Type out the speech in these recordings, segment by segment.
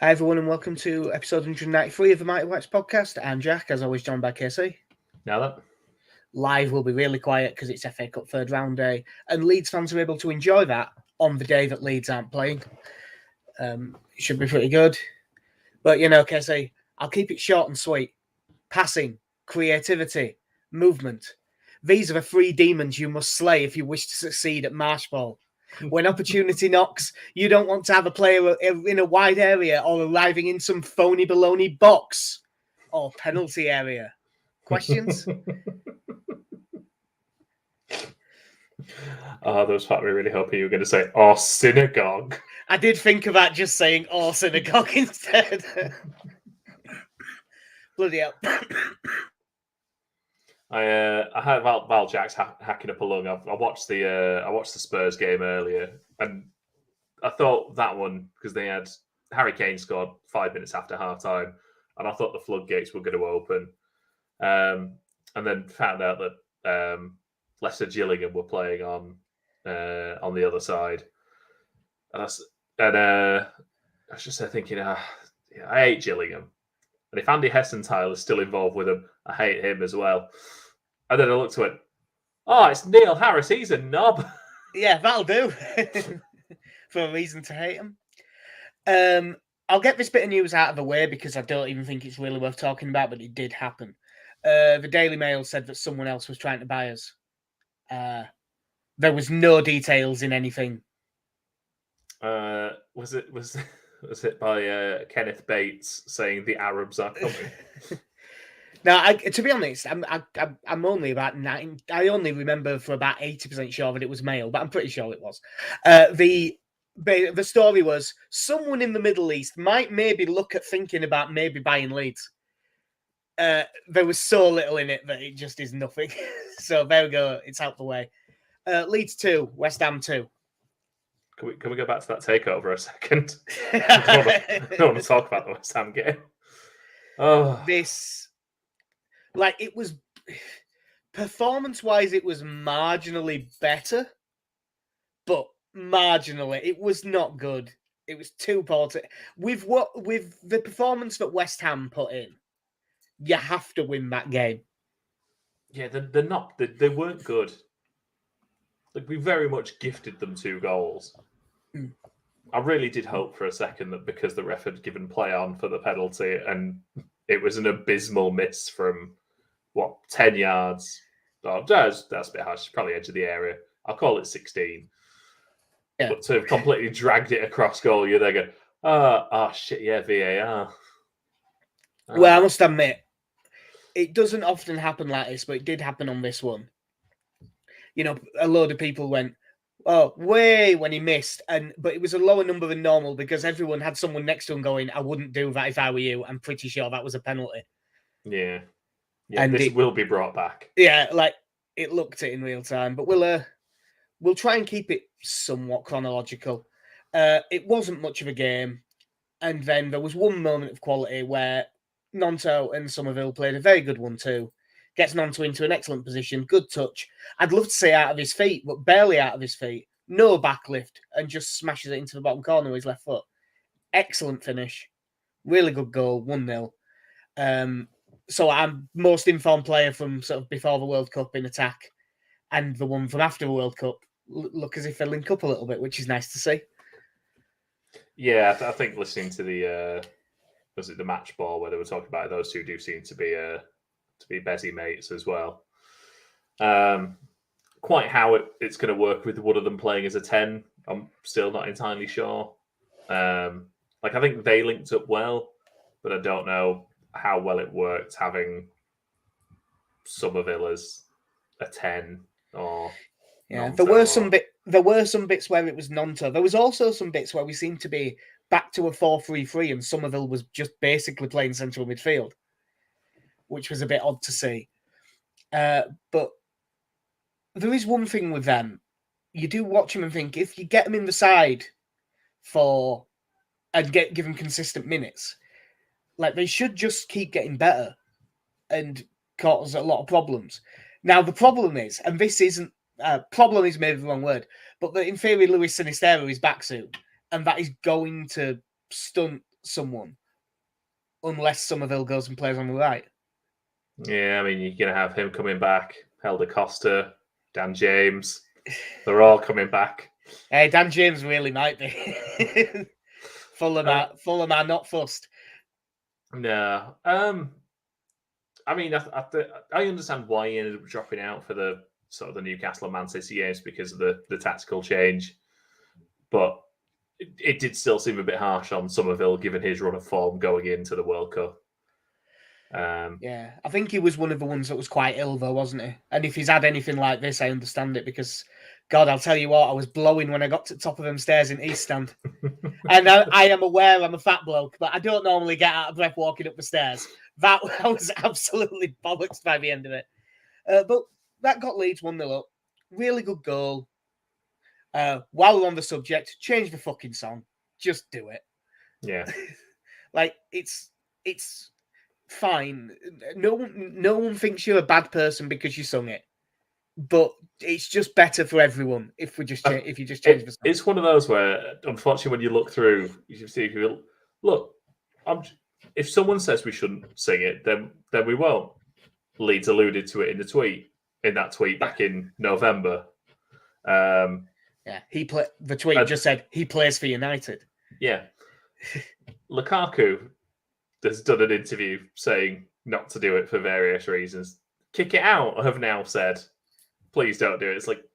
Hi everyone and welcome to episode 193 of the Mighty Whites podcast. I'm Jack, as always joined by Casey. Now that Live will be really quiet because it's FA Cup third round day and Leeds fans are able to enjoy that on the day that Leeds aren't playing. It should be pretty good. But Casey, I'll keep it short and sweet. Passing, creativity, movement. These are the three demons you must slay if you wish to succeed at Marsh Ball. When opportunity knocks, you don't want to have a player in a wide area or arriving in some phony baloney box or penalty area. Questions? There was part of me really hoping you were going to say, "Oh, synagogue." I did think about just saying "or synagogue" instead. Bloody hell. I had Val Jack's hacking up a lung. I watched the Spurs game earlier, and I thought that one, because they had Harry Kane scored 5 minutes after half time, and I thought the floodgates were going to open, and then found out that Leicester Gillingham were playing on the other side, and I was just there thinking, I hate Gillingham, and if Andy Hessentile is still involved with them, I hate him as well. And then I looked to it. Oh, it's Neil Harris. He's a knob. Yeah, that'll do. For a reason to hate him. I'll get this bit of news out of the way because I don't even think it's really worth talking about, but it did happen. The Daily Mail said that someone else was trying to buy us. There was no details in anything. Was it by Kenneth Bates saying the Arabs are coming? Now, to be honest, I'm only about 9. I only remember for about 80% sure that it was Mail, but I'm pretty sure it was. The story was someone in the Middle East might maybe look at thinking about maybe buying Leeds. There was so little in it that it just is nothing. So there we go. It's out the way. Leeds 2, West Ham 2. Can we go back to that takeover a second? I don't want to talk about the West Ham game. Oh, it was performance-wise, it was marginally better, but marginally, it was not good. It was too poor. With the performance that West Ham put in, you have to win that game. Yeah, they're not. They weren't good. Like, we very much gifted them 2 goals. I really did hope for a second that because the ref had given play on for the penalty and it was an abysmal miss from 10 yards. Oh, that's a bit harsh. Probably edge of the area. I'll call it 16. Yeah. But to have completely dragged it across goal, you're there going, oh shit, yeah, VAR. Well, I must admit, it doesn't often happen like this, but it did happen on this one. A load of people went, oh, way when he missed, but it was a lower number than normal because everyone had someone next to him going, I wouldn't do that if I were you. I'm pretty sure that was a penalty. Yeah, and this will be brought back. Yeah, it looked it in real time, but we'll try and keep it somewhat chronological. It wasn't much of a game, and then there was one moment of quality where Nonto and Somerville played a very good 1-2. Gets Nonto into an excellent position, good touch. I'd love to say out of his feet, but barely out of his feet. No backlift, and just smashes it into the bottom corner with his left foot. Excellent finish. Really good goal, 1-0. So I'm most informed player from sort of before the World Cup in attack, and the one from after the World Cup look as if they link up a little bit, which is nice to see. Yeah, I think listening to the match ball where they were talking about it, those two do seem to be Bezzy mates as well. Quite how it's going to work with one of them playing as a 10, I'm still not entirely sure. I think they linked up well, but I don't know how well it worked having Somerville as a 10 or. Yeah, there were some bits where it was Nonto. There was also some bits where we seemed to be back to a 4-3-3 and Somerville was just basically playing central midfield, which was a bit odd to see. But there is one thing with them. You do watch them and think, if you get them in the side and give them consistent minutes, they should just keep getting better and cause a lot of problems. Now, the problem is, and this isn't, problem is maybe the wrong word, but in theory, Luis Sinistero is back soon, and that is going to stunt someone unless Somerville goes and plays on the right. Yeah, I mean, you're going to have him coming back, Helder Costa, Dan James. They're all coming back. Hey, Dan James really might be. Fulham are not fussed. No. I mean, I understand why he ended up dropping out for the sort of the Newcastle and Man City games because of the tactical change. But it did still seem a bit harsh on Somerville given his run of form going into the World Cup. Yeah, I think he was one of the ones that was quite ill, though, wasn't he? And if he's had anything like this, I understand it because, God, I'll tell you what, I was blowing when I got to the top of them stairs in East Stand. And I am aware I'm a fat bloke, but I don't normally get out of breath walking up the stairs. I was absolutely bollocks by the end of it. But that got Leeds 1-0 up. Really good goal. While we're on the subject, change the fucking song. Just do it. Yeah. Like, it's fine. No one thinks you're a bad person because you sung it. But it's just better for everyone if you just change the song. It's one of those where, unfortunately, when you look through, you see, look, if someone says we shouldn't sing it, then we won't. Leeds alluded to it in that tweet back in November. The tweet just said he plays for United. Yeah. Lukaku has done an interview saying not to do it for various reasons. Kick it out have now said, please don't do it. It's like,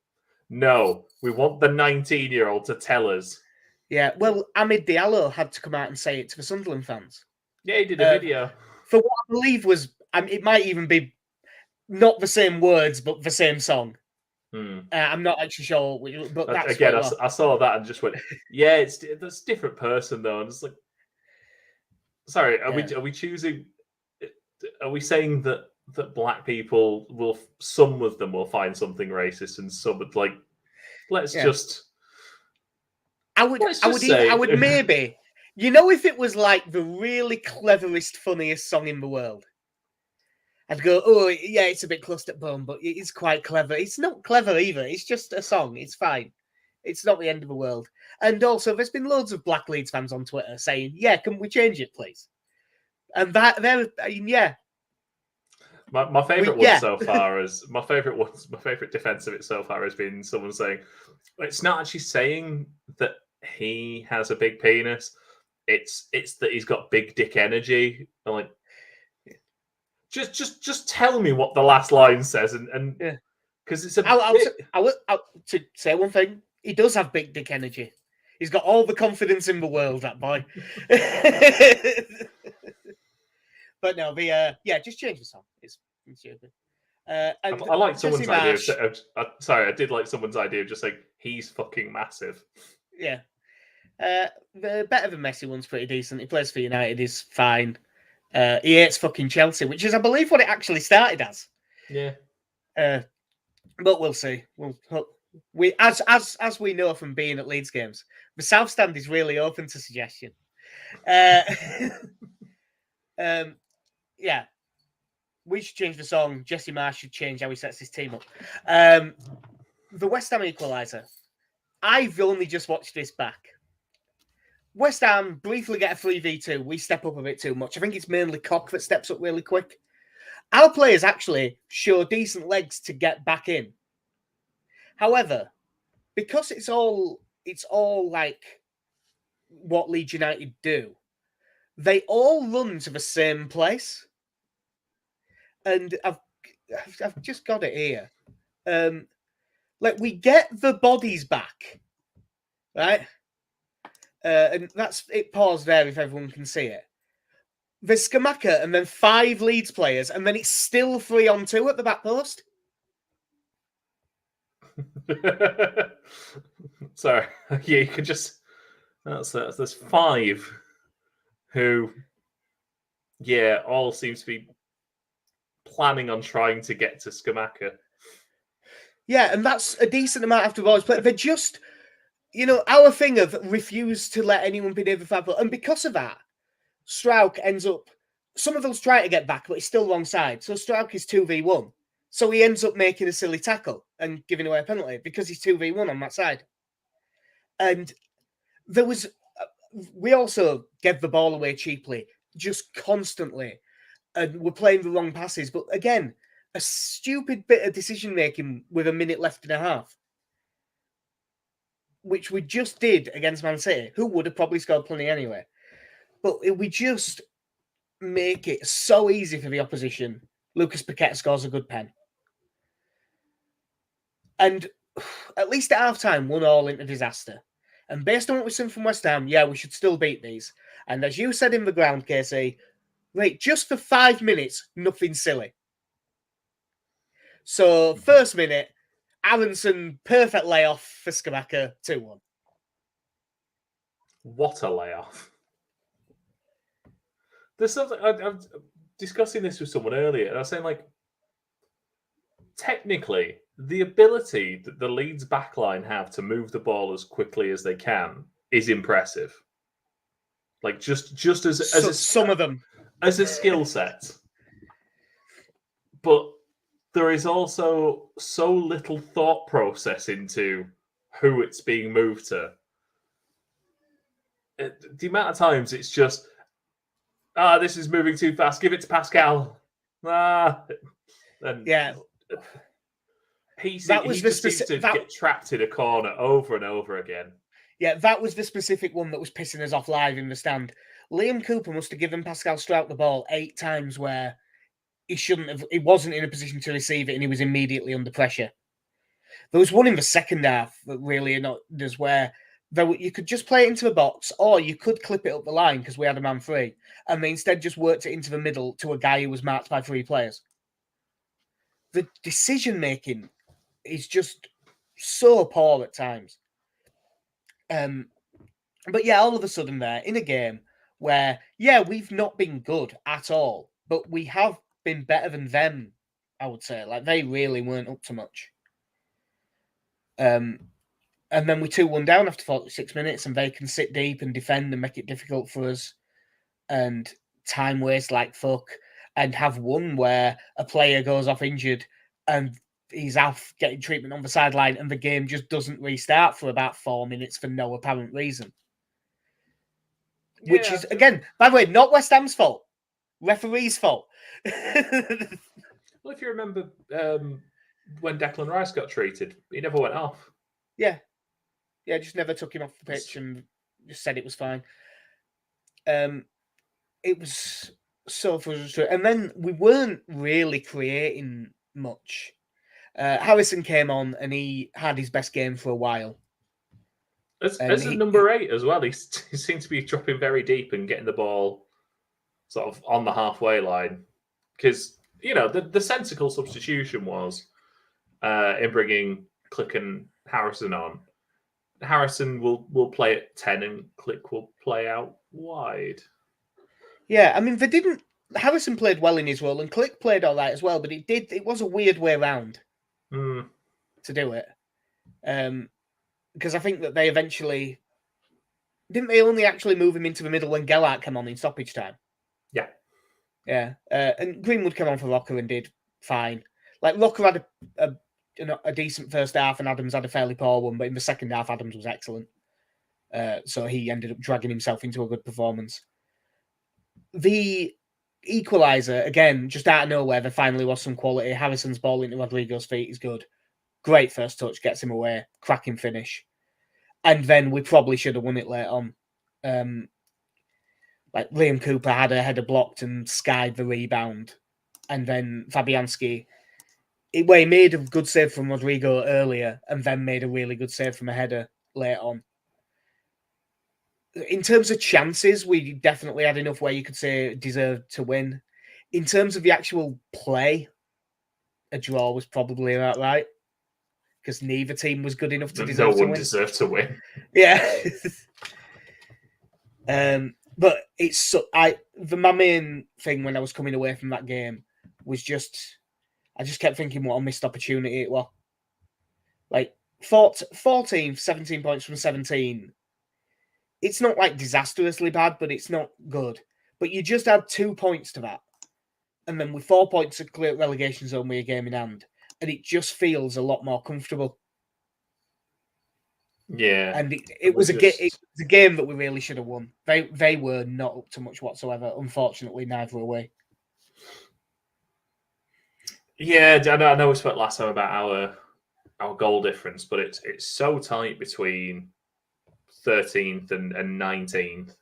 no, we want the 19-year-old to tell us. Yeah, well, Amid Diallo had to come out and say it to the Sunderland fans. Yeah, he did a video. For what I believe was, it might even be not the same words, but the same song. I'm not actually sure, but that's again. I saw that and just went, "Yeah, that's a different person though." And it's like, sorry, are we choosing? Are we saying that black people some of them will find something racist and some would like? Let's just. I would maybe, if it was like the really cleverest, funniest song in the world. I'd go, oh, yeah, it's a bit close at bone, but it's quite clever. It's not clever either. It's just a song. It's fine. It's not the end of the world. And also, there's been loads of Black Leeds fans on Twitter saying, yeah, can we change it, please? And my favourite one so far is my favourite defence of it so far has been someone saying it's not actually saying that he has a big penis. It's that he's got big dick energy. I'm like, just tell me what the last line says, and because it's I'll to say one thing. He does have big dick energy. He's got all the confidence in the world, that boy. But no, just change the song. It's stupid. I like someone's idea. I did like someone's idea of just saying he's fucking massive. Yeah. The better than Messi one's pretty decent. He plays for United. He's fine. He hates fucking Chelsea, which is, I believe, what it actually started as. Yeah. But we'll see. We as we know from being at Leeds games, the South Stand is really open to suggestion. Yeah. We should change the song. Jesse Marsh should change how he sets his team up. The West Ham equaliser. I've only just watched this back. West Ham briefly get a 3v2. We step up a bit too much. I think it's mainly Cock that steps up really quick. Our players actually show decent legs to get back in. However, because it's all like what Leeds United do, they all run to the same place. And I've just got it here. Like, we get the bodies back, right? And that's it. Pause there if everyone can see it. There's Skamaka and then 5 Leeds players, and then it's still 3-on-2 at the back post. Sorry, yeah, you could just. There's 5 who, all seem to be planning on trying to get to Skamaka. Yeah, and that's a decent amount after balls, but they're just, our thing of refuse to let anyone be near the flag. And because of that, Struijk ends up, Somerville's trying to get back, but he's still wrong side. So Struijk is 2v1. So he ends up making a silly tackle and giving away a penalty because he's 2v1 on that side. And there was we also gave the ball away cheaply, just constantly, and we're playing the wrong passes. But again, a stupid bit of decision making with a minute left and a half, which we just did against Man City, who would have probably scored plenty anyway. But we just make it so easy for the opposition. Lucas Paqueta scores a good pen. And at least at half-time, 1-1 into disaster. And based on what we've seen from West Ham, yeah, we should still beat these. And as you said in the ground, Casey, right, just for 5 minutes, nothing silly. So, first minute, Aronson, perfect layoff for Skamaka, 2-1. What a layoff. There's something, I'm discussing this with someone earlier, and I was saying, like, technically, the ability that the Leeds backline have to move the ball as quickly as they can is impressive. Like, just as some of them. As a skill set. But there is also so little thought process into who it's being moved to. The amount of times it's just, this is moving too fast. Give it to Pascal. And yeah. He just seems to get trapped in a corner over and over again. Yeah, that was the specific one that was pissing us off live in the stand. Liam Cooper must have given Pascal Strout the ball 8 times where he shouldn't have. He wasn't in a position to receive it, and he was immediately under pressure. There was one in the second half that really annoyed us where you could just play it into the box, or you could clip it up the line because we had a man free, and they instead just worked it into the middle to a guy who was marked by 3 players. The decision making is just so poor at times. But yeah, all of a sudden there, in a game where, yeah, we've not been good at all, but we have been better than them, I would say. Like, they really weren't up to much. And then we 2-1 down after 46 minutes, and they can sit deep and defend and make it difficult for us, and time waste like fuck, and have one where a player goes off injured and he's off getting treatment on the sideline, and the game just doesn't restart for about 4 minutes for no apparent reason. Which is, again, by the way, not West Ham's fault. Referee's fault. Well, if you remember when Declan Rice got treated, he never went off. Yeah. Yeah, just never took him off the pitch and just said it was fine. It was so frustrating. And then we weren't really creating much. Harrison came on and he had his best game for a while. As a number 8 as well, he seemed to be dropping very deep and getting the ball sort of on the halfway line. Because, you know, the sensible substitution was in bringing Click and Harrison on. Harrison will play at 10 and Click will play out wide. Yeah, I mean, Harrison played well in his role and Click played all right as well, but it was a weird way around to do it. Because I think that they eventually... Didn't they only actually move him into the middle when Gellert came on in stoppage time? Yeah. Yeah. And Greenwood came on for Rocker and did fine. Like, Rocker had a decent first half and Adams had a fairly poor one, but in the second half, Adams was excellent. So he ended up dragging himself into a good performance. The equaliser, again, just out of nowhere, there finally was some quality. Harrison's ball into Rodrigo's feet is good. Great first touch, gets him away. Cracking finish. And then we probably should have won it late on. Like, Liam Cooper had a header blocked and skied the rebound. And then Fabianski, he made a good save from Rodrigo earlier and then made a really good save from a header late on. In terms of chances, we definitely had enough where you could say deserved to win. In terms of the actual play, a draw was probably about right. Because neither team was good enough to deserve to win. No one deserved to win. Yeah. But it's my main thing when I was coming away from that game was I just kept thinking what a missed opportunity it was. Like 14, 17 points from 17. It's not like disastrously bad, but it's not good. But you just add 2 points to that. And then with 4 points to clear relegation zone with a game in hand. And it just feels a lot more comfortable. Yeah, and it was a game that we really should have won. They were not up to much whatsoever. Unfortunately, neither were we. Yeah, I know we spoke last time about our goal difference, but it's so tight between 13th and 19th.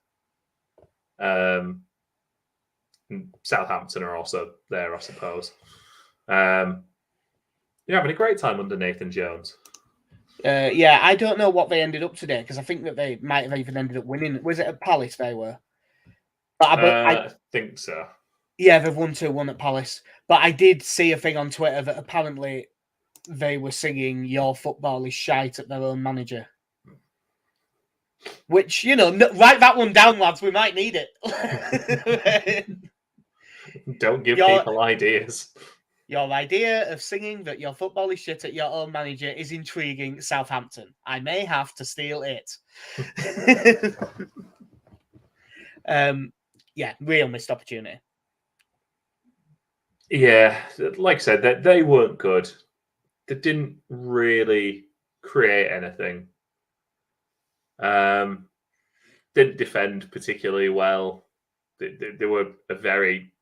Southampton are also there, I suppose. You're having a great time under Nathan Jones. Yeah, I don't know what they ended up today because I think that they might have even ended up winning. Was it at Palace they were? But I think so. Yeah, they've won 2-1 at Palace. But I did see a thing on Twitter that apparently they were singing "Your football is shite" at their own manager. Which, write that one down, lads. We might need it. Don't give people ideas. Your idea of singing that your football is shit at your own manager is intriguing, Southampton. I may have to steal it. Yeah, real missed opportunity. Yeah, like I said, they weren't good. They didn't really create anything. Didn't defend particularly well. They were a very,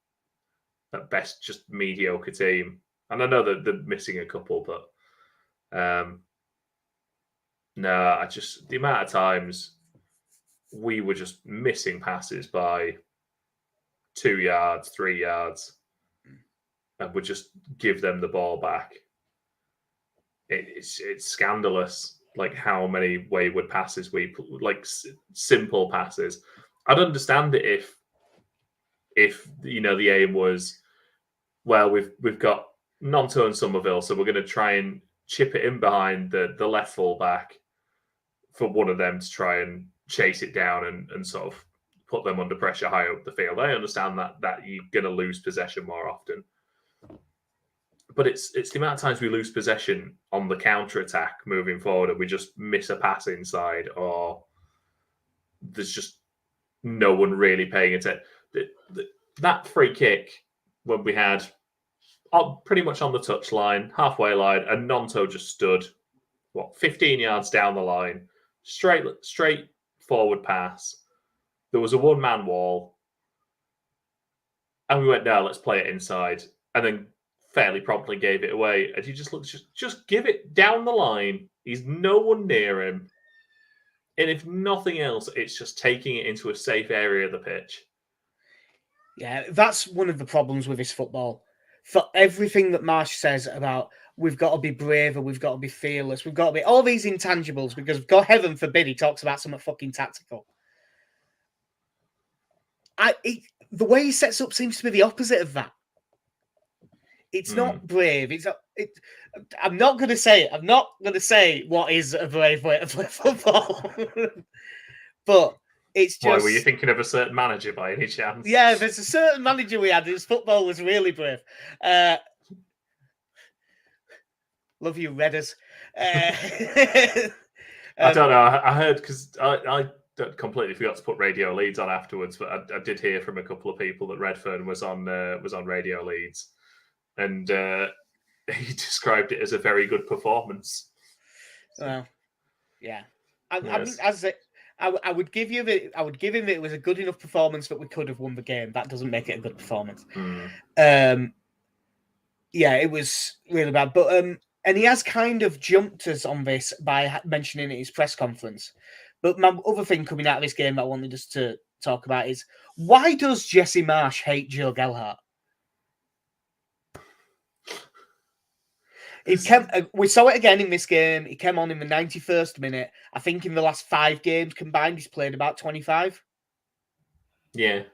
at best, just mediocre team. And I know that they're missing a couple, but no, the amount of times we were just missing passes by 2 yards, 3 yards, and would just give them the ball back. It's scandalous, like how many wayward passes simple passes. I'd understand it if the aim was, well, we've got Nonto and Somerville, so we're going to try and chip it in behind the left full back for one of them to try and chase it down and sort of put them under pressure high up the field. I understand that you're going to lose possession more often. But it's the amount of times we lose possession on the counter attack moving forward, and we just miss a pass inside, or there's just no one really paying attention. That free kick when we had pretty much on the touchline, halfway line, and Nonto just stood 15 yards down the line, straight forward pass. There was a one-man wall, and we went, no, let's play it inside, and then fairly promptly gave it away. And you just give it down the line. He's no one near him. And if nothing else, it's just taking it into a safe area of the pitch. Yeah, that's one of the problems with this football. For everything that Marsh says about we've got to be braver, we've got to be fearless, we've got to be all these intangibles, because God heaven forbid he talks about something fucking tactical. The way he sets up seems to be the opposite of that. It's not brave. I'm not going to say it. I'm not going to say what is a brave way to play football. But it's just... Why, were you thinking of a certain manager by any chance? Yeah, there's a certain manager we had whose football was really brave. Love you, Redders. I don't know. I heard, because I completely forgot to put Radio Leeds on afterwards, but I did hear from a couple of people that Redfern was on Radio Leeds. And he described it as a very good performance. Well, yeah. I mean, I would give him that it was a good enough performance that we could have won the game. That doesn't make it a good performance. Yeah, it was really bad. But and he has kind of jumped us on this by mentioning it in his press conference. But my other thing coming out of this game that I wanted us to talk about is, why does Jesse Marsh hate Joe Gelhardt? We saw it again in this game. He came on in the 91st minute. I think in the last 5 games combined, he's played about 25. Yeah.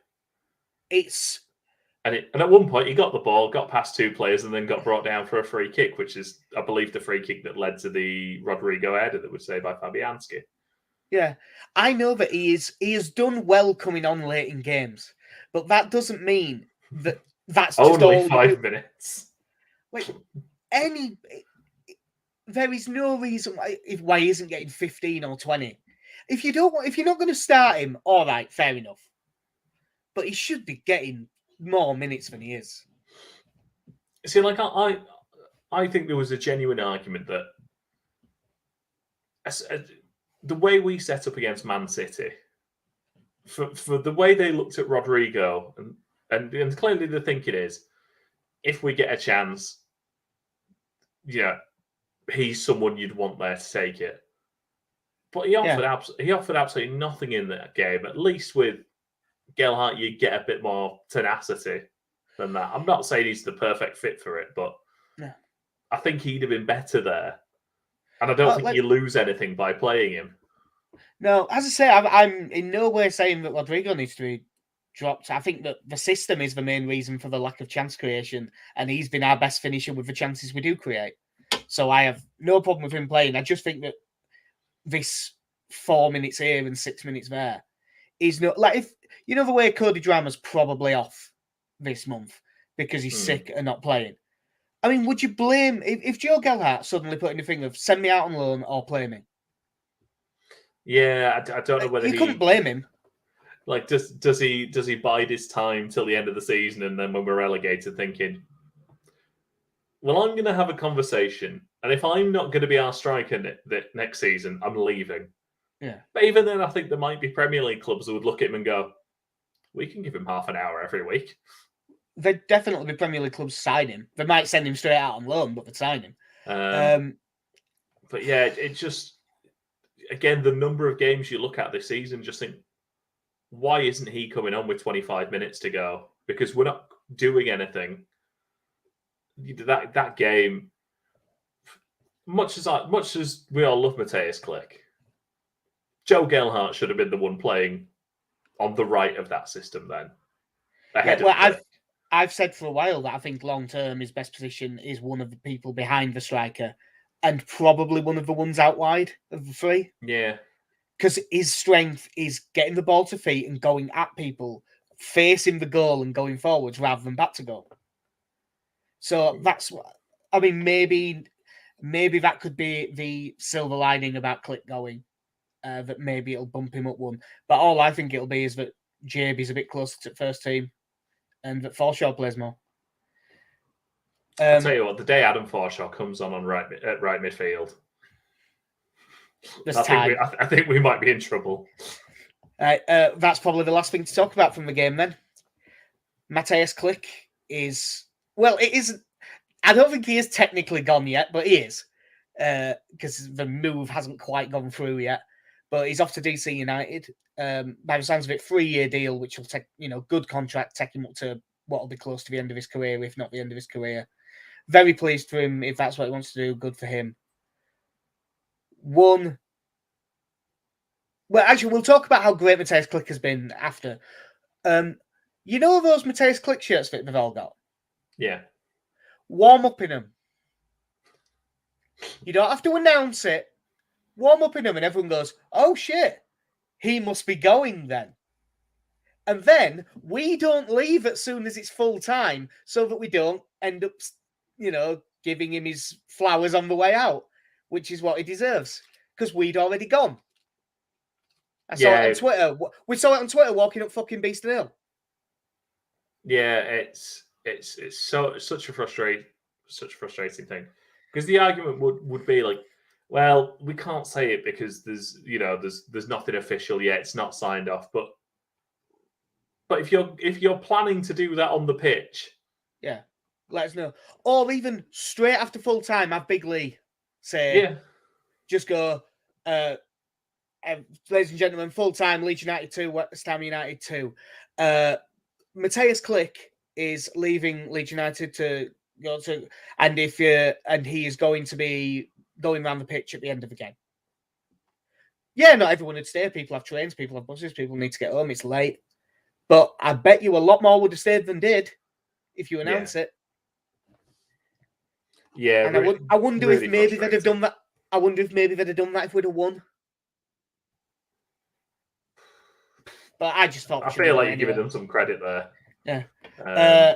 And at one point, he got the ball, got past 2 players, and then got brought down for a free kick, which is, I believe, the free kick that led to the Rodrigo header that was saved by Fabianski. Yeah. I know that he has done well coming on late in games, but that doesn't mean that's just only 5 minutes. Like, there is no reason why he isn't getting 15 or 20. If you're not going to start him, all right, fair enough. But he should be getting more minutes than he is. See, like I think there was a genuine argument that the way we set up against Man City, for the way they looked at Rodrigo, and clearly the thinking is, if we get a chance, he's someone you'd want there to take it. But he offered absolutely nothing in that game. At least with Gelhardt, you get a bit more tenacity than that. I'm not saying he's the perfect fit for it, but I think he'd have been better there. And I don't think you lose anything by playing him. No, as I say, I'm in no way saying that Rodrigo needs to be dropped. I think that the system is the main reason for the lack of chance creation, and he's been our best finisher with the chances we do create. So I have no problem with him playing. I just think that this 4 minutes here and 6 minutes there is not like, if you know the way Cody Drama's probably off this month because he's sick and not playing. I mean, would you blame if Joe Gelhardt suddenly put in the thing of send me out on loan or play me? Yeah, I don't know whether you couldn't blame him. Like, does he bide his time till the end of the season, and then when we're relegated, thinking, well, I'm going to have a conversation, and if I'm not going to be our striker next season, I'm leaving. Yeah. But even then, I think there might be Premier League clubs that would look at him and go, we can give him half an hour every week. There'd definitely be Premier League clubs sign him. They might send him straight out on loan, but they'd sign him. But yeah, it just, again, the number of games you look at this season, just think, why isn't he coming on with 25 minutes to go? Because we're not doing anything. That game, much as we all love Matthias Klick, Joe Gelhardt should have been the one playing on the right of that system then. I've said for a while that I think long term his best position is one of the people behind the striker, and probably one of the ones out wide of the three. Yeah. Because his strength is getting the ball to feet and going at people, facing the goal and going forwards rather than back to goal. So that's what I mean. Maybe that could be the silver lining about Klick going. That maybe it'll bump him up one. But all I think it'll be is that JB's a bit closer to first team, and that Forshaw plays more. I'll tell you what, the day Adam Forshaw comes on right midfield, I think we might be in trouble. That's probably the last thing to talk about from the game then. Matthias Klick is... Well, it isn't... I don't think he is technically gone yet, but he is. Because the move hasn't quite gone through yet. But he's off to DC United. By the sounds of it, 3-year deal, which will take, good contract, take him up to what will be close to the end of his career, if not the end of his career. Very pleased for him if that's what he wants to do. Good for him. Well, actually, we'll talk about how great Matthias Klick has been after. You know those Matthias Klick shirts that they've all got? Yeah. Warm up in them. You don't have to announce it. Warm up in them, and everyone goes, oh, shit. He must be going then. And then we don't leave as soon as it's full time so that we don't end up, giving him his flowers on the way out, which is what he deserves, because we'd already gone. I saw it on Twitter. We saw it on Twitter walking up fucking Beeston Hill. Yeah, it's such a frustrating thing, because the argument would be like, well, we can't say it because there's nothing official yet. It's not signed off, but if you're planning to do that on the pitch, yeah, let us know. Or even straight after full time, have Big Lee say, just go, ladies and gentlemen, full time, Leeds United 2, West Ham United 2. Matthias Klick is leaving Leeds United to go to, and he is going to be going around the pitch at the end of the game. Yeah, not everyone would stay. People have trains, people have buses, people need to get home. It's late. But I bet you a lot more would have stayed than did if you announce it. Yeah, and I wonder really if maybe they'd have done that. I wonder if maybe they'd have done that if we'd have won. But I just thought... I feel like you're giving them some credit there. Yeah.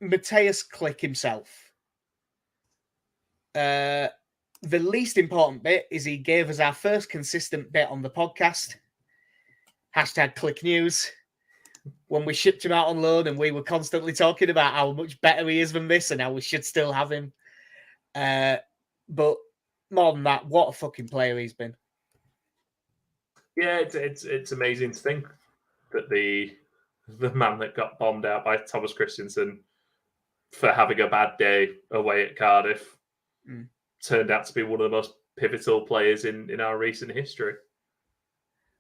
Matthias Klick himself. The least important bit is he gave us our first consistent bit on the podcast. #Klick News. When we shipped him out on loan and we were constantly talking about how much better he is than this and how we should still have him. But more than that, what a fucking player he's been. Yeah, it's amazing to think that the man that got bombed out by Thomas Christensen for having a bad day away at Cardiff turned out to be one of the most pivotal players in our recent history.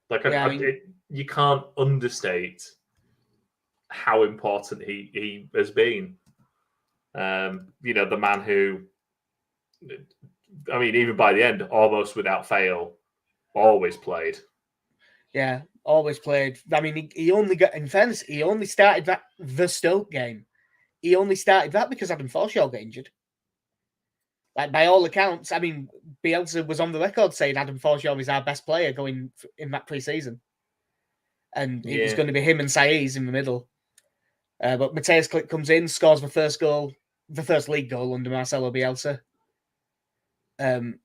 Like, Yeah, I mean, you can't understate how important he has been. The man who, I mean, even by the end, almost without fail, always played. yeah, always played. I mean, he only got, in fairness, he only started the Stoke game. He only started that because Adam Forshaw got injured. Like, by all accounts, I mean, Bielsa was on the record saying Adam Forshaw is our best player going in that pre-season. And it was going to be him and Saiz in the middle. But Mateus Klick comes in, scores the first goal, the first league goal under Marcelo Bielsa. In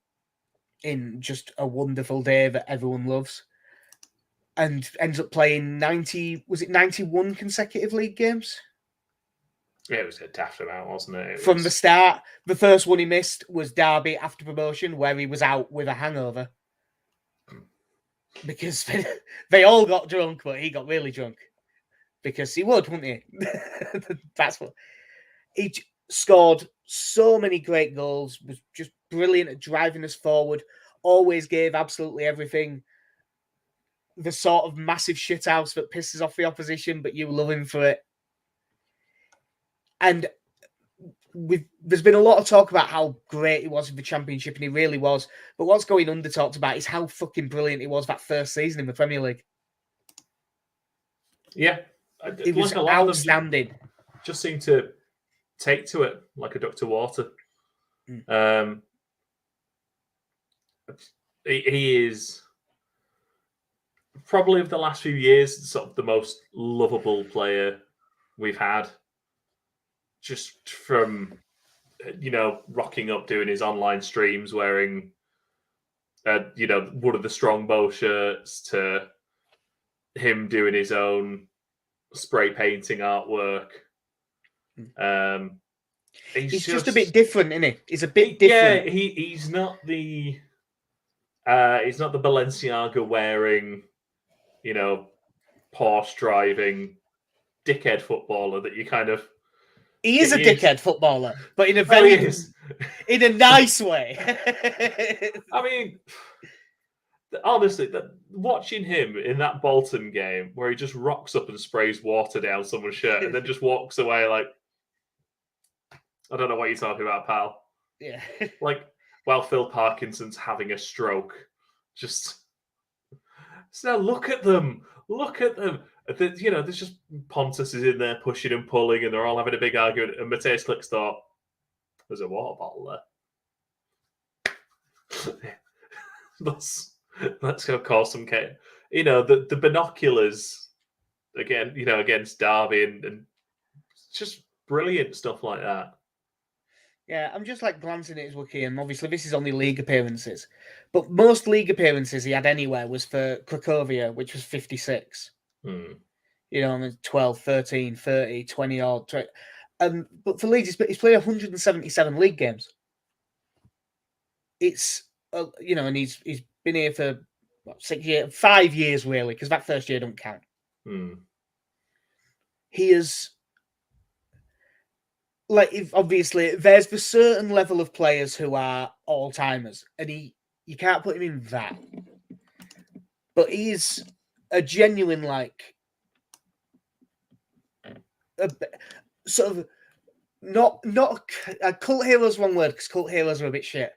just a wonderful day that everyone loves. And ends up playing 91 consecutive league games? Yeah, it was a daft amount, wasn't it? From the start, the first one he missed was Derby after promotion, where he was out with a hangover. Because they all got drunk, but he got really drunk. Because he would, wouldn't he? That's what... He scored so many great goals, was just brilliant at driving us forward, always gave absolutely everything. The sort of massive shithouse that pisses off the opposition, but you love him for it. And there's been a lot of talk about how great he was in the Championship, and he really was. But what's going under talked about is how fucking brilliant he was that first season in the Premier League. Yeah. It was outstanding. Just seemed to take to it like a duck to water. He is probably of the last few years sort of the most lovable player we've had. Just from rocking up, doing his online streams, wearing one of the Strongbow shirts, to him doing his own spray painting artwork. He's just a bit different, isn't he? He's a bit different. Yeah, he's not the Balenciaga wearing, Porsche driving dickhead footballer that you kind of. He is a dickhead footballer, but in a very, in a nice way. I mean, honestly, watching him in that Bolton game where he just rocks up and sprays water down someone's shirt and then just walks away like, I don't know what you're talking about, pal. Yeah. Like, while Phil Parkinson's having a stroke. Just, so look at them. Look at them. There's just Pontus is in there pushing and pulling, and they're all having a big argument. And Mateus Klick's thought, there's a water bottle there. let's go cause some chaos. The binoculars again. Against Derby and just brilliant stuff like that. Yeah, I'm just like glancing at his wiki, and obviously this is only league appearances, but most league appearances he had anywhere was for Cracovia, which was 56. 12, 13, 30, 20 odd. But for Leeds, he's played 177 league games. It's and he's been here for 5 years really, because that first year don't count. He is. Like, obviously, there's the certain level of players who are all-timers, and you can't put him in that. But he's a genuine, like, sort of, not a cult hero's wrong word, because cult heroes are a bit shit.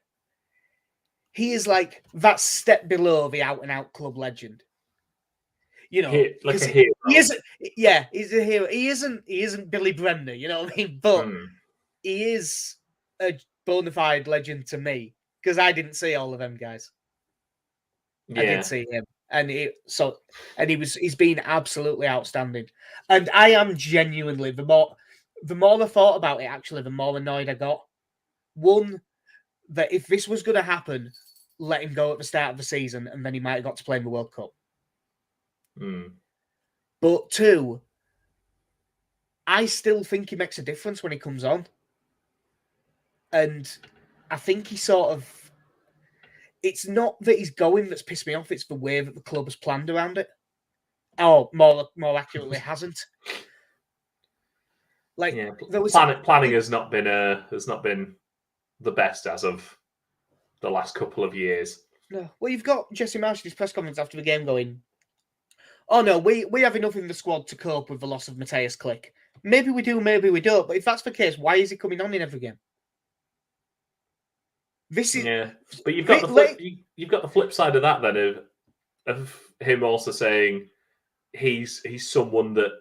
He is, like, that step below the out-and-out club legend. Like a hero. He isn't. Yeah, he's a hero. He isn't Billy Bremner. You know what I mean? But he is a bona fide legend to me, because I didn't see all of them guys. Yeah. I did see him, and he's been absolutely outstanding. And I am genuinely, the more I thought about it, actually, the more annoyed I got. One, that if this was going to happen, let him go at the start of the season, and then he might have got to play in the World Cup. But two, I still think he makes a difference when he comes on. And I think he sort of... it's not that he's going that's pissed me off. It's the way that the club has planned around it. Oh, more accurately, hasn't. Like, Yeah, there was planning has not been the best as of the last couple of years. No. Well, you've got Jesse Marsh at his press conference after the game going, "Oh no, we have enough in the squad to cope with the loss of Matthias Klick. Maybe we do, maybe we don't. But if that's the case, why is he coming on in every game?" This is but you've got the flip. You've got the flip side of that then of him also saying he's someone that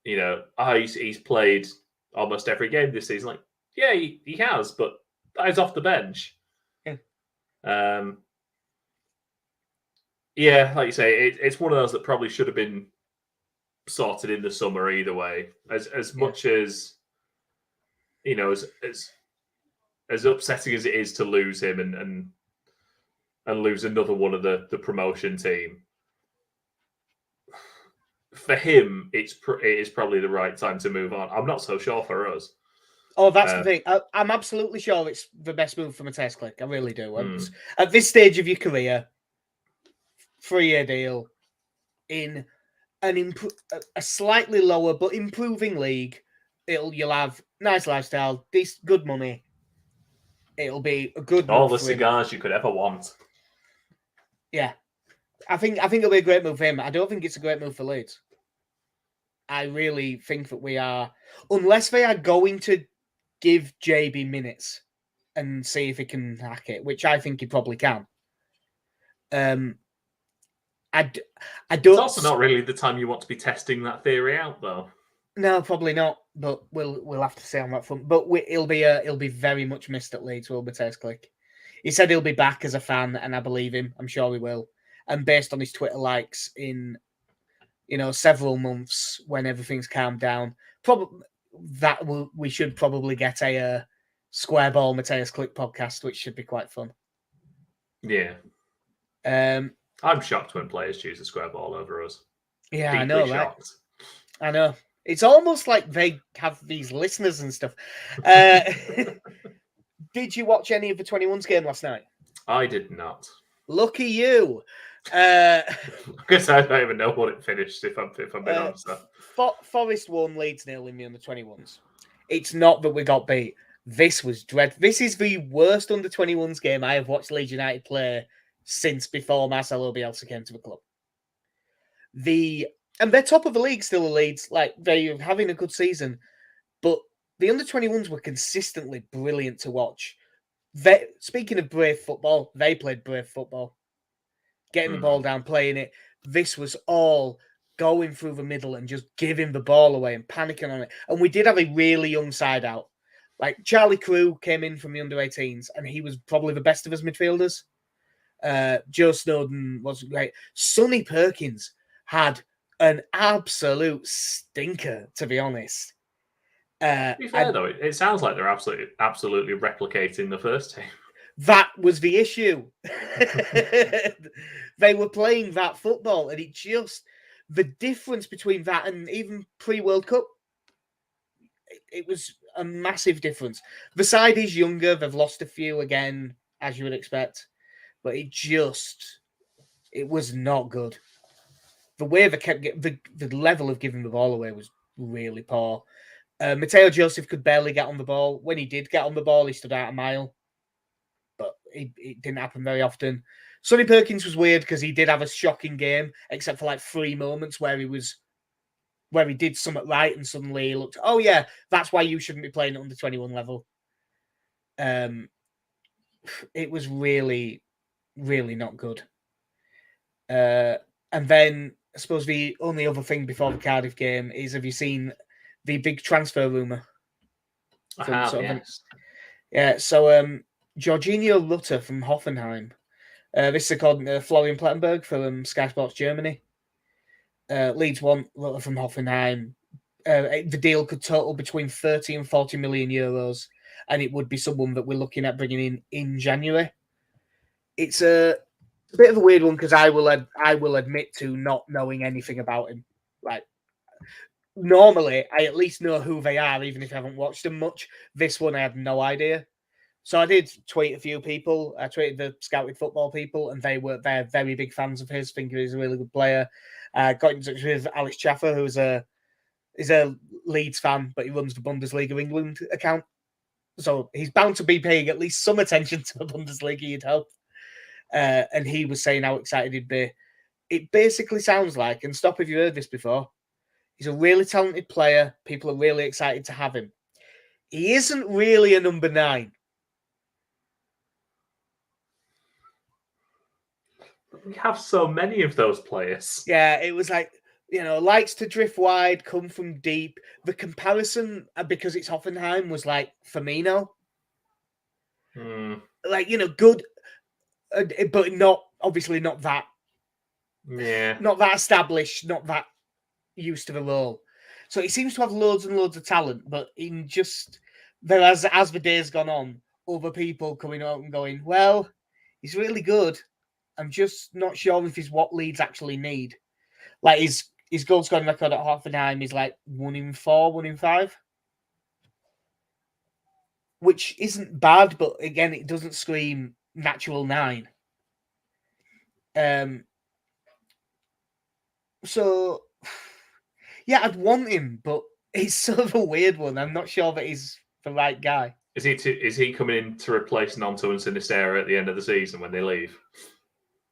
he's played almost every game this season. Like, yeah, he has, but he's off the bench. Yeah, like you say, it's one of those that probably should have been sorted in the summer either way. As much as as upsetting as it is to lose him and lose another one of the promotion team, for him, it is probably the right time to move on. I'm not so sure for us. Oh, that's the thing. I'm absolutely sure it's the best move for Matthias Klick. I really do. At this stage of your career, 3-year deal in a slightly lower but improving league. You'll have nice lifestyle, good money. It'll be a good all move the for cigars him. you could ever want. Yeah, I think it'll be a great move for him. I don't think it's a great move for Leeds. I really think that we are, unless they are going to give JB minutes and see if he can hack it, which I think he probably can. I don't. It's also not really the time you want to be testing that theory out, though. No, probably not. But we'll have to see on that front. But he'll be very much missed at Leeds. Will Matthias Klick? He said he'll be back as a fan, and I believe him. I'm sure he will. And based on his Twitter likes in, several months when everything's calmed down, we should probably get a square ball Matthias Klick podcast, which should be quite fun. Yeah. I'm shocked when players choose a square ball over us. Yeah, Deeply I know, shocked. Right? I know. It's almost like they have these listeners and stuff. Did you watch any of the 21s game last night? I did not. Lucky you. I guess I don't even know what it finished, if I'm being honest. Forest won, Leeds 0 in the under-21s. It's not that we got beat. This was dreadful. This is the worst under-21s game I have watched Leeds United play since before Marcelo Bielsa came to the club. And they're top of the league still, the Leeds. Like, they're having a good season. But the under-21s were consistently brilliant to watch. Speaking of brave football, they played brave football. Getting the ball down, playing it. This was all going through the middle and just giving the ball away and panicking on it. And we did have a really young side out. Like, Charlie Crew came in from the under-18s, and he was probably the best of us midfielders. Joe Snowden was great. Sonny Perkins had an absolute stinker, to be honest. To be fair, though, it sounds like they're absolutely replicating the first team. That was the issue. They were playing that football, and the difference between that and even pre-World Cup, it was a massive difference. The side is younger. They've lost a few again, as you would expect, but it was not good. The way they kept the level of giving the ball away was really poor. Mateo Joseph could barely get on the ball. When he did get on the ball, he stood out a mile. But it didn't happen very often. Sonny Perkins was weird because he did have a shocking game, except for like 3 moments where he did something right and suddenly he looked, oh yeah, that's why you shouldn't be playing at under 21 level. It was really, really not good. And then I suppose the only other thing before the Cardiff game is, have you seen the big transfer rumour? I have, yes. Yeah, so Jorginho Rutter from Hoffenheim. This is according to Florian Plettenberg from Sky Sports Germany. Leeds want Rutter from Hoffenheim. The deal could total between 30 and 40 million euros, and it would be someone that we're looking at bringing in January. It's a bit of a weird one because I will admit to not knowing anything about him. Like, normally, I at least know who they are, even if I haven't watched them much. This one, I had no idea. So I did tweet a few people. I tweeted the Scouted Football people, and they're very big fans of his, thinking he's a really good player. Got in touch with Alex Chaffer, who's a Leeds fan, but he runs the Bundesliga England account. So he's bound to be paying at least some attention to the Bundesliga, you'd hope. And he was saying how excited he'd be. It basically sounds like, and stop if you heard this before, he's a really talented player. People are really excited to have him. He isn't really a number 9. We have so many of those players. Yeah, it was like, likes to drift wide, come from deep. The comparison, because it's Hoffenheim, was like Firmino. Like, good, but not, obviously not that. Yeah. Not that established, not that used to the role. So he seems to have loads and loads of talent, but in just, as the days gone on, other people coming out and going, well, he's really good. I'm just not sure if he's what Leeds actually need. Like his goal scoring record at Hoffenheim is like 1 in 4, 1 in 5. Which isn't bad, but again, it doesn't scream natural 9. So, yeah, I'd want him, but he's sort of a weird one. I'm not sure that he's the right guy. Is he coming in to replace Nonto and Sinistera at the end of the season when they leave?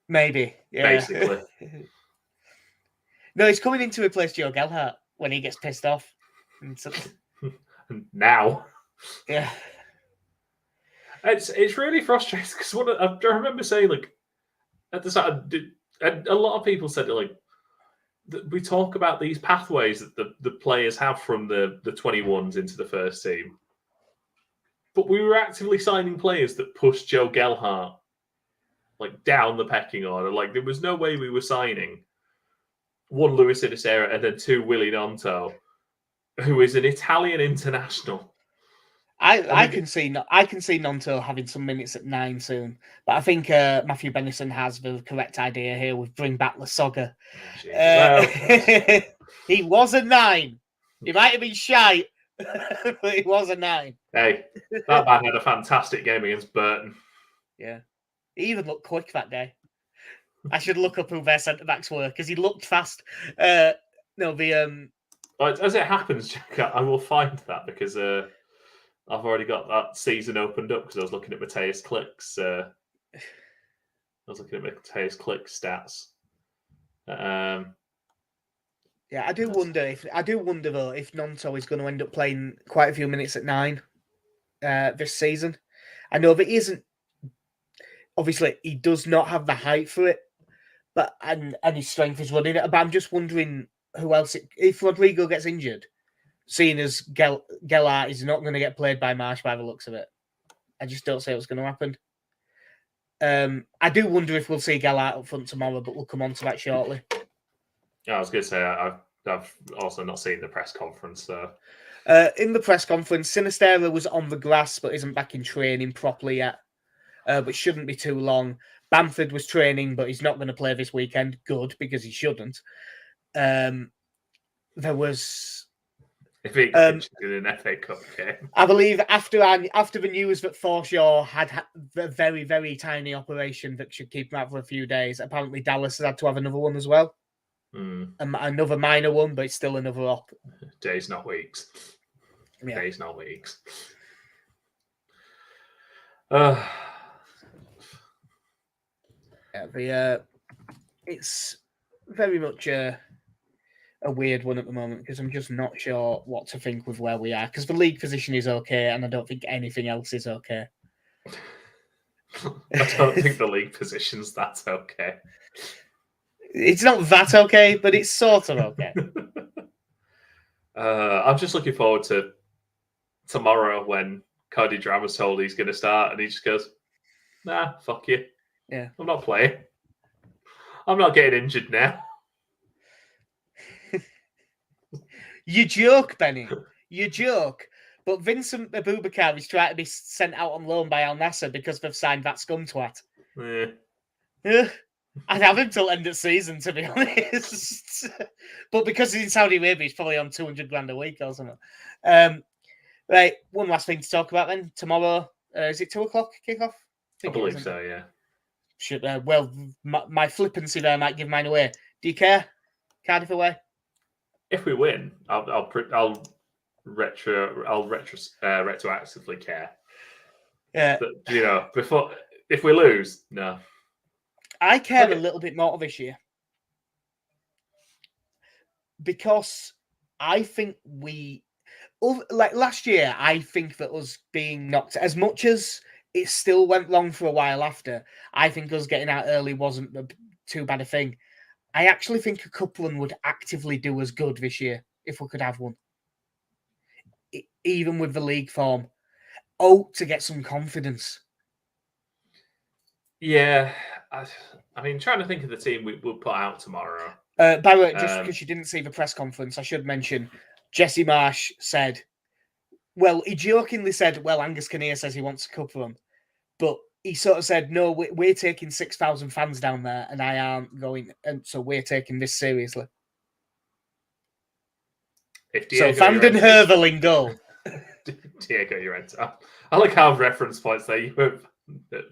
Maybe, yeah. Basically. No, he's coming in to replace Joe Gelhardt when he gets pissed off. Now. Yeah. It's really frustrating because I remember saying, like, at the start, a lot of people said, like, we talk about these pathways that the players have from the 21s into the first team. But we were actively signing players that pushed Joe Gelhardt, like, down the pecking order. Like, there was no way we were signing 1 Luis Sinistera and then 2 Willy Nonto, who is an Italian international. I can see Nonto having some minutes at 9 soon, but I think Matthew Benison has the correct idea here with bring back Lasogga. He was a 9. He might have been shite, but he was a 9. Hey, that man had a fantastic game against Burton. Yeah, he even looked quick that day. I should look up who their centre backs were because he looked fast. As it happens, Jack, I will find that because I've already got that season opened up because I was looking at Mateus Click's. I was looking at Mateus Click's stats. Yeah, I do wonder though if Nonto is going to end up playing quite a few minutes at 9 this season. I know that he isn't. Obviously, he does not have the height for it, but and his strength is running it. But I'm just wondering who else. If Rodrigo gets injured, seeing as Gelhardt is not going to get played by Marsh by the looks of it, I just don't see what's going to happen. I do wonder if we'll see Gelhardt up front tomorrow, but we'll come on to that shortly. Yeah, I was going to say I've also not seen the press conference. So in the press conference, Sinistera was on the grass but isn't back in training properly yet. But shouldn't be too long. Bamford was training, but he's not going to play this weekend. Good, because he shouldn't. There was. If he gets in an FA Cup game, I believe after the news that Forshaw had a very, very tiny operation that should keep him out for a few days, apparently Dallas has had to have another one as well. Another minor one, but it's still another op. Days, not weeks. Yeah. Days, not weeks. It's very much a weird one at the moment because I'm just not sure what to think with where we are because the league position is okay and I don't think anything else is okay. I don't think the league position's that okay. It's not that okay, but it's sort of okay. I'm just looking forward to tomorrow when Cody Drama's told he's going to start and he just goes, nah, fuck you. Yeah. I'm not playing. I'm not getting injured now. You joke, Benny. You joke. But Vincent Abubakar is trying to be sent out on loan by Al Nassr because they've signed that scum twat. Yeah. I'd have him till end of season, to be honest. But because he's in Saudi Arabia, he's probably on 200 grand a week or something. Right, one last thing to talk about then. Tomorrow, Is it 2:00 kickoff? I believe so. Yeah. Should, well, my flippancy there might give mine away. Do you care? Cardiff away. If we win, I'll retroactively care. Yeah. But, before, if we lose, no. I care a little bit more this year because I think like last year, I think that us being knocked, as much as it still went wrong for a while after, I think us getting out early wasn't too bad a thing. I actually think a cup run would actively do us good this year if we could have one. Even with the league form. To get some confidence. Yeah. I mean, trying to think of the team we'll put out tomorrow. By the way, just because you didn't see the press conference, I should mention Jesse Marsh said, well, he jokingly said, well, Angus Kinnear says he wants a cup run. But he sort of said, no, we're taking 6,000 fans down there and I aren't going. And so we're taking this seriously. So Vanden Heuvel in goal. Diego Llorente. I like how reference points there. You went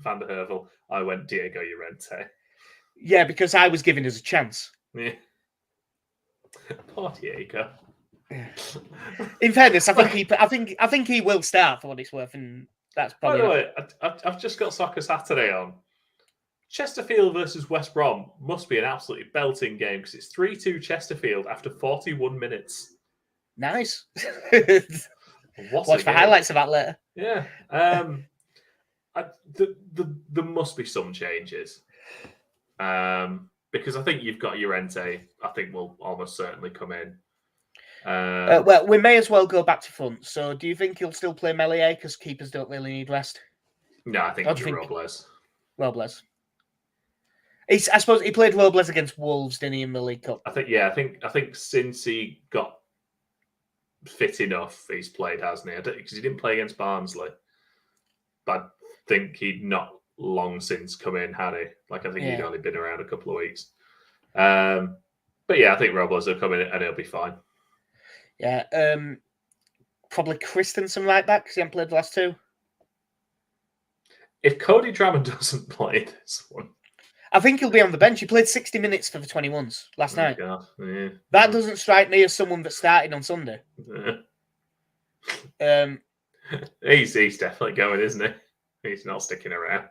Vanden Heuvel. I went Diego Llorente. Yeah, because I was giving us a chance. Yeah. Poor Diego. Yeah. In fairness, I think he will start for what it's worth, and that's probably. By the way, I've just got Soccer Saturday on. Chesterfield versus West Brom must be an absolutely belting game because it's 3-2 Chesterfield after 41 minutes. Nice. Watch the highlights of that later. Yeah. There must be some changes. Because I think you've got Llorente, I think will almost certainly come in. Well, we may as well go back to front. So do you think he'll still play Meslier because keepers don't really need rest? No, I think it'll be Robles. Robles. I suppose he played Robles against Wolves, didn't he, in the League Cup? I think since he got fit enough, he's played, hasn't he? Because he didn't play against Barnsley. But I think he'd not long since come in, had he? I think he'd only been around a couple of weeks. But yeah, I think Robles will come in and he'll be fine. Yeah. Probably Christensen right back because he hasn't played the last two. If Cody Drummond doesn't play this one, I think he'll be on the bench. He played 60 minutes for the 21s last night. God. Yeah. That doesn't strike me as someone that started on Sunday. Yeah. He's definitely going, isn't he? He's not sticking around.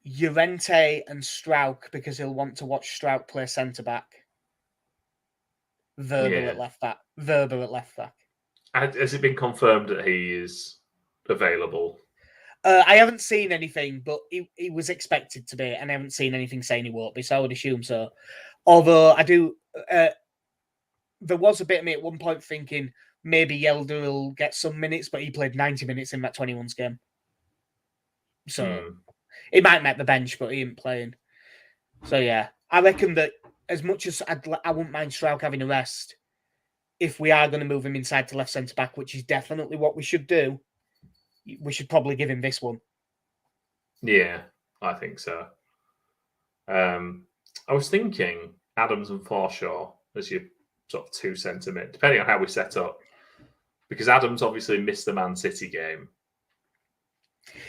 Llorente and Strauch, because he'll want to watch Strauch play centre back. Verber at left back. Has it been confirmed that he is available? I haven't seen anything, but he was expected to be, and I haven't seen anything saying he won't be, so I would assume so. Although I do, there was a bit of me at one point thinking maybe Yelder will get some minutes, but he played 90 minutes in that 21s game. So he might make the bench, but he ain't playing. So yeah, I reckon that as much as I wouldn't mind Strauch having a rest, if we are going to move him inside to left centre back, which is definitely what we should do, we should probably give him this one. Yeah, I think so. I was thinking Adams and Forshaw as your sort of two centre mid, depending on how we set up. Because Adams obviously missed the Man City game.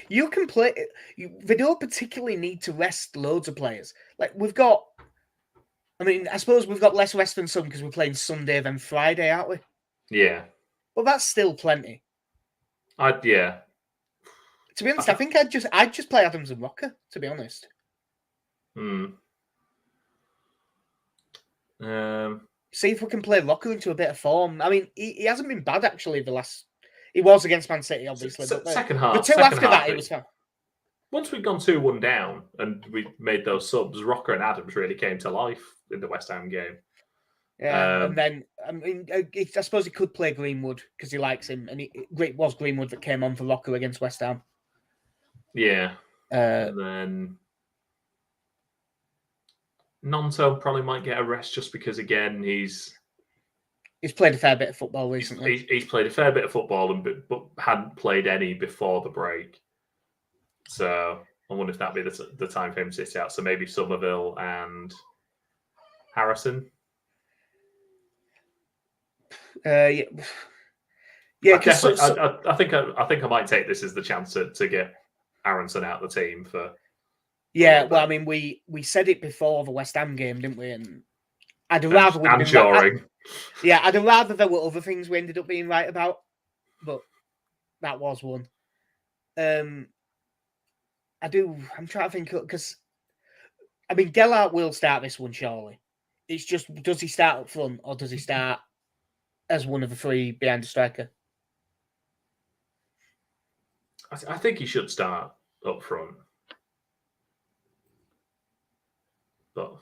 You can play. They don't particularly need to rest loads of players. Like we've got. I mean, I suppose we've got less rest than some because we're playing Sunday than Friday, aren't we? Yeah. Well, that's still plenty. Yeah. To be honest, I think I'd just play Adams and Rocker. To be honest. See if we can play Rocker into a bit of form. I mean, he hasn't been bad actually. He was against Man City, obviously. But second half. The two after that, it was fine. Once we'd gone 2-1 down and we made those subs, Rocker and Adams really came to life in the West Ham game. Yeah, and then I mean, I suppose he could play Greenwood because he likes him, and it was Greenwood that came on for Rocker against West Ham. Yeah, and then Nonto probably might get a rest just because again he's played a fair bit of football recently. He's played a fair bit of football, but hadn't played any before the break. So I wonder if that'd be the time for him to sit out. So maybe Somerville and Harrison. Yeah. Yeah, I because definitely, I think I might take this as the chance to get Aronson out of the team for. yeah. Well, I mean, we said it before the West Ham game, didn't we? And I'd rather would have and been right. Joring. Yeah, I'd rather there were other things we ended up being right about, but that was one. I'm trying to think because I mean, Gellert will start this one surely. It's just, does he start up front or does he start as one of the three behind the striker? I think he should start up front, but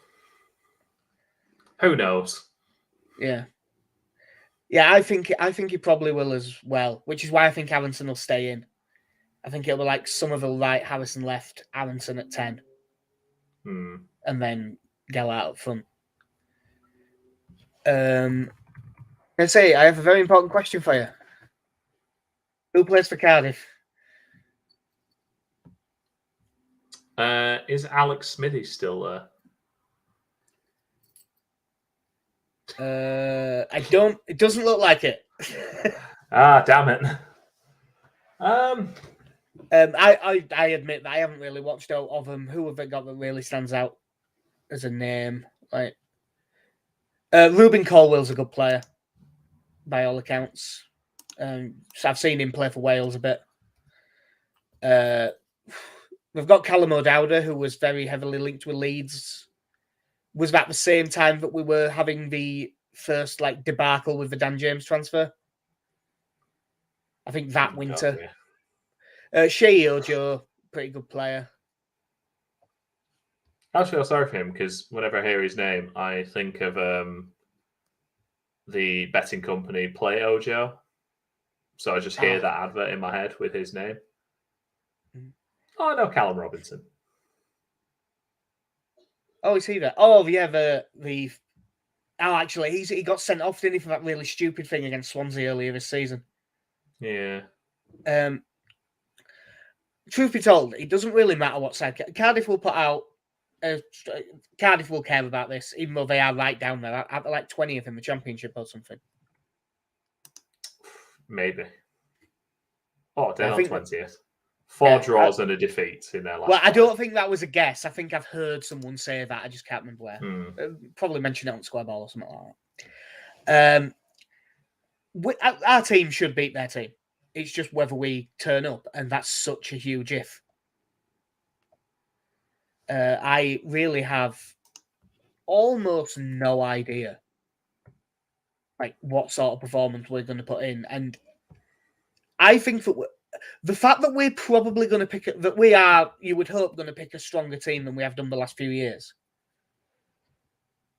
who knows? Yeah. I think he probably will as well, which is why I think Aronson will stay in. I think it'll be like Somerville right, Harrison left, Aronson at 10, and then Gellert up front. Let's say I have a very important question for you. Who plays for Cardiff? Is Alex Smithy still there? It doesn't look like it. Damn it. I admit that I haven't really watched out of them. Who have they got that really stands out as a name? Like Ruben Colwell's a good player, by all accounts. So I've seen him play for Wales a bit. We've got Callum O'Dowda, who was very heavily linked with Leeds. Was that the same time that we were having the first debacle with the Dan James transfer? I think that winter. Shea Ojo, pretty good player. I feel sorry for him because whenever I hear his name, I think of the betting company Play Ojo. So I just hear that advert in my head with his name. Oh, no, Callum Robinson. Oh, is he there? Oh, yeah, the. Oh, actually, he got sent off, didn't he, for that really stupid thing against Swansea earlier this season? Yeah. Truth be told, it doesn't really matter what side Cardiff will put out. Cardiff will care about this, even though they are right down there at 20th in the Championship or something. Maybe. Oh, they're on 20th. Four draws and a defeat in their last. Well, I don't think that was a guess. I think I've heard someone say that. I just can't remember where. Probably mentioned it on Square Ball or something like that. Our team should beat their team. It's just whether we turn up, and that's such a huge if. I really have almost no idea what sort of performance we're going to put in. And I think that the fact that we're probably going to pick that we are, you would hope, going to pick a stronger team than we have done the last few years.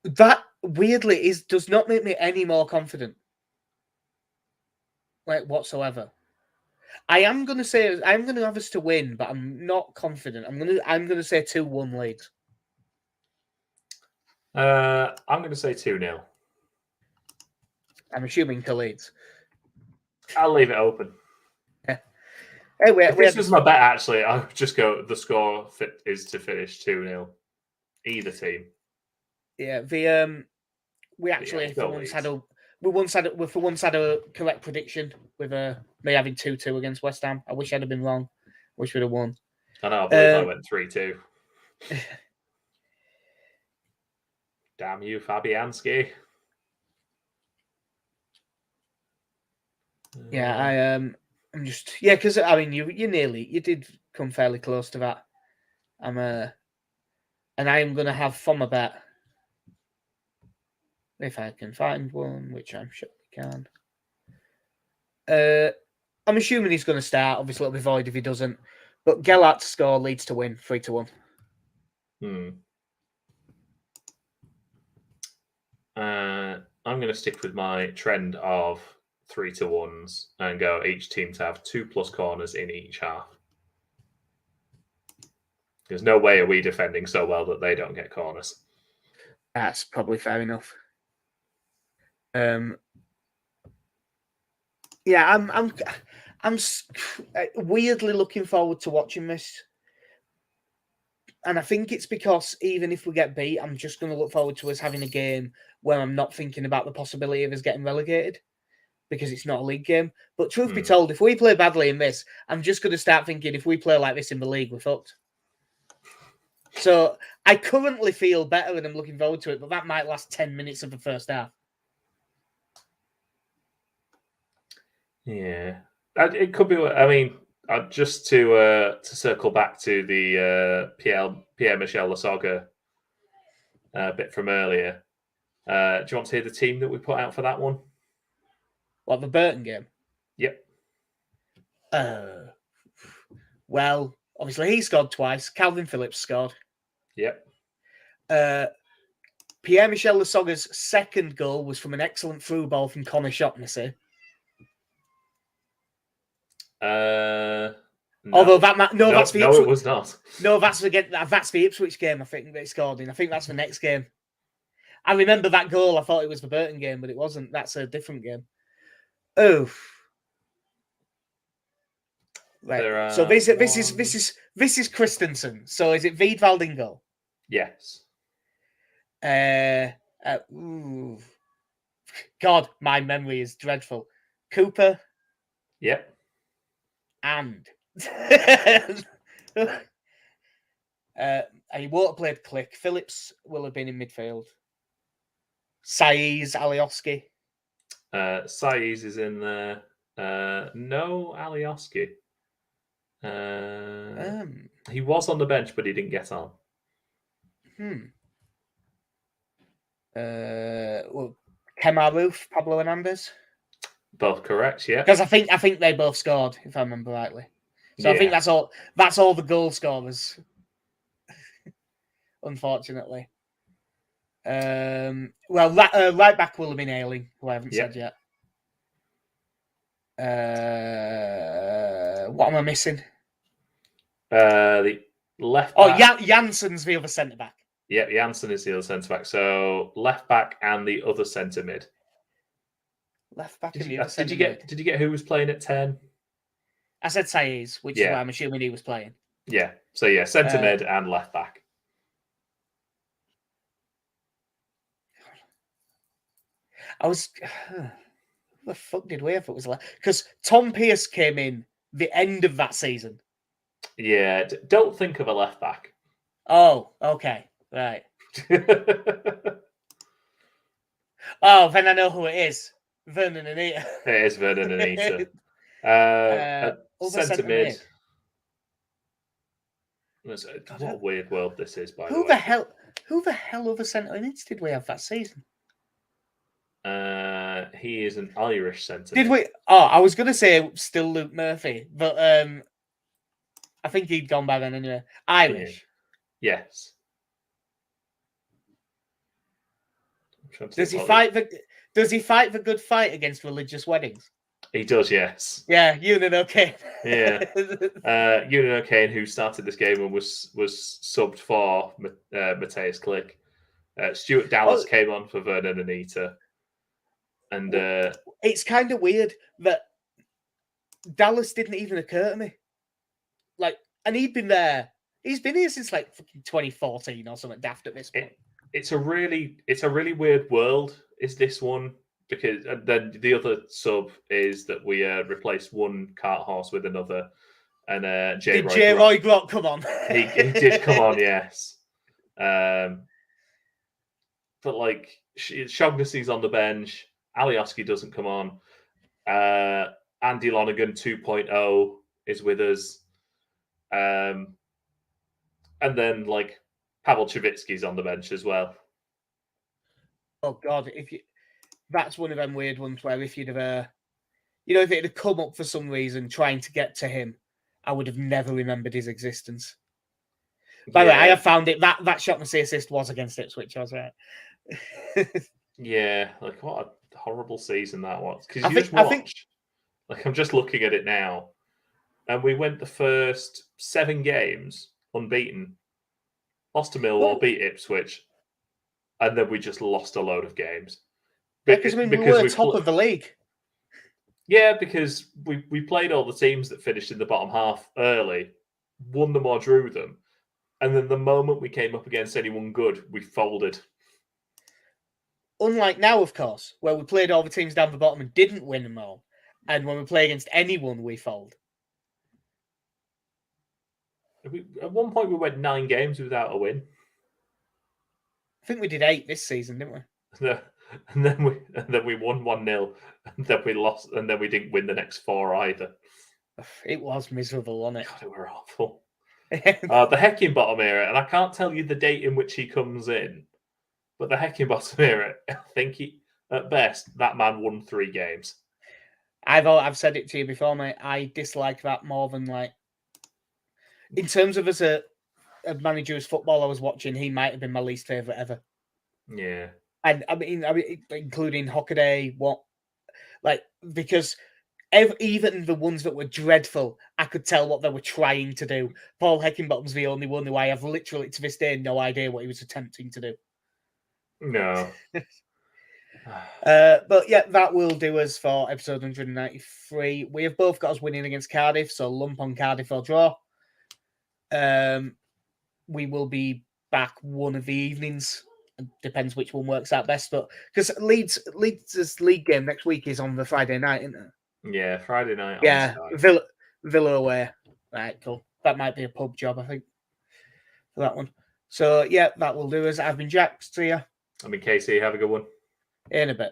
That weirdly does not make me any more confident, whatsoever. I'm going to have us to win, but I'm not confident. I'm going to say 2-1 Leeds. I'm going to say 2-0. I'm assuming to Leeds. I'll leave it open. Yeah. Hey, if this was my bet, actually, I would just go. The score is to finish 2-0, either team. Yeah, we actually for once had a correct prediction with me having 2-2 against West Ham. I wish I'd have been wrong. Wish we'd have won. I know. I believe I went 3-2. Damn you, Fabianski. Yeah, I'm just because I mean you did come fairly close to that. And I am gonna have from a bet if I can find one, which I'm sure we can. I'm assuming he's going to start. Obviously, it'll be void if he doesn't. But Gellert to score, Leeds to win, 3-1. I'm going to stick with my trend of 3-1s and go each team to have 2+ corners in each half. There's no way are we defending so well that they don't get corners. That's probably fair enough. Yeah, I'm weirdly looking forward to watching this. And I think it's because even if we get beat, I'm just going to look forward to us having a game where I'm not thinking about the possibility of us getting relegated. because it's not a league game. But truth be told, if we play badly in this, I'm just going to start thinking if we play like this in the league, we're fucked. So I currently feel better and I'm looking forward to it, but that might last 10 minutes of the first half. Yeah, it could be. I mean, just to circle back to the Pierre-Michel Lasogga bit from earlier. Do you want to hear the team that we put out for that one? What, the Burton game? Yep. Well, obviously he scored twice. Calvin Phillips scored. Yep. Pierre-Michel Lasogga's second goal was from an excellent through ball from Connor Shaughnessy. No. Although that's the Ipswich. It was not. No, that's the Ipswich game. I think they scored in. I think that's the next game. I remember that goal. I thought it was the Burton game, but it wasn't. That's a different game. Oh, right. So this is Christensen. So is it Wiedwald in goal? Yes. God, my memory is dreadful. Cooper. Yep. And he won't have played Click. Phillips will have been in midfield. Saiz, Alioski. Saiz is in there. No, Alioski. He was on the bench, but he didn't get on. Well, Kemar Roof, Pablo Hernandez. Both correct, yeah. Because I think they both scored, if I remember rightly. So yeah. I think that's all the goal scorers. Unfortunately. Well, right back will have been Ayling, who I haven't said yet. What am I missing? The left back. Oh, Jansen's the other centre back. Yep, Jansen is the other centre back. So left back and the other centre mid. Left back and the other centre mid. Did you get who was playing at 10? I said Saiz, which is why I'm assuming he was playing. Yeah. So yeah, centre mid and left back. I was. Who the fuck did we have? It was like because Tom Pearce came in the end of that season. Yeah, don't think of a left back. Oh, okay, right. Oh, then I know who it is. Vernon Anita. It is Vernon Anita. Centre mid. What a weird world this is, by the way. Who the hell other centre mids did we have that season? He is an Irish centre. Did we? Oh, I was going to say still Luke Murphy, but I think he'd gone by then anyway. Irish. Yes. Does he fight the good fight against religious weddings? He does, yes. Yeah, Ewan O'Kane. Yeah. Ewan O'Kane, who started this game and was subbed for Matthias Click. Stuart Dallas came on for Vernon Anita. And it's kind of weird that Dallas didn't even occur to me. And he'd been there. He's been here since 2014 or something daft at this point. It's a really weird world. Is this one? Because then the other sub is that we replaced one cart horse with another, and Did J. Roy Grott come on? He did come on, yes. But Shognessy's on the bench. Alioski doesn't come on. Andy Lonergan 2.0 is with us. And then Pavel Chavitsky's on the bench as well. Oh God, that's one of them weird ones where if you'd have, if it had come up for some reason trying to get to him, I would have never remembered his existence. By the way, I have found it that Shaughnessy assist was against Ipswich. I was right. Yeah, what a horrible season that was. Because I think I'm just looking at it now, and we went the first 7 games unbeaten, lost to Millwall, beat Ipswich, and then we just lost a load of games. Because we were top of the league. Yeah, because we played all the teams that finished in the bottom half early, won them or drew them, and then the moment we came up against anyone good, we folded. unlike now, of course, where we played all the teams down the bottom and didn't win them all, and when we play against anyone, we fold. At one point, we went 9 games without a win. I think we did 8 this season, didn't we? And then we won 1-0, and then we lost, and then we didn't win the next 4 either. It was miserable, wasn't it? God, it were awful. The Heckingbottom era, and I can't tell you the date in which he comes in, but the Heckingbottom era, I think at best, that man won 3 games. I've said it to you before, mate. I dislike that more than in terms of as a manager as football I was watching, he might have been my least favourite ever. Yeah. And I mean, including Hockaday, because even the ones that were dreadful, I could tell what they were trying to do. Paul Heckingbottom's the only one who I have literally to this day no idea what he was attempting to do. No. But yeah, that will do us for episode 193. We have both got us winning against Cardiff, so lump on Cardiff or draw. We will be back one of the evenings. It depends which one works out best, but because Leeds' league game next week is on the Friday night, isn't it? Yeah, Friday night. Yeah, Villa away. Right, cool. That might be a pub job, I think, for that one. So yeah, that will do us. I've been Jack. See ya. I've been Casey. Have a good one. In a bit.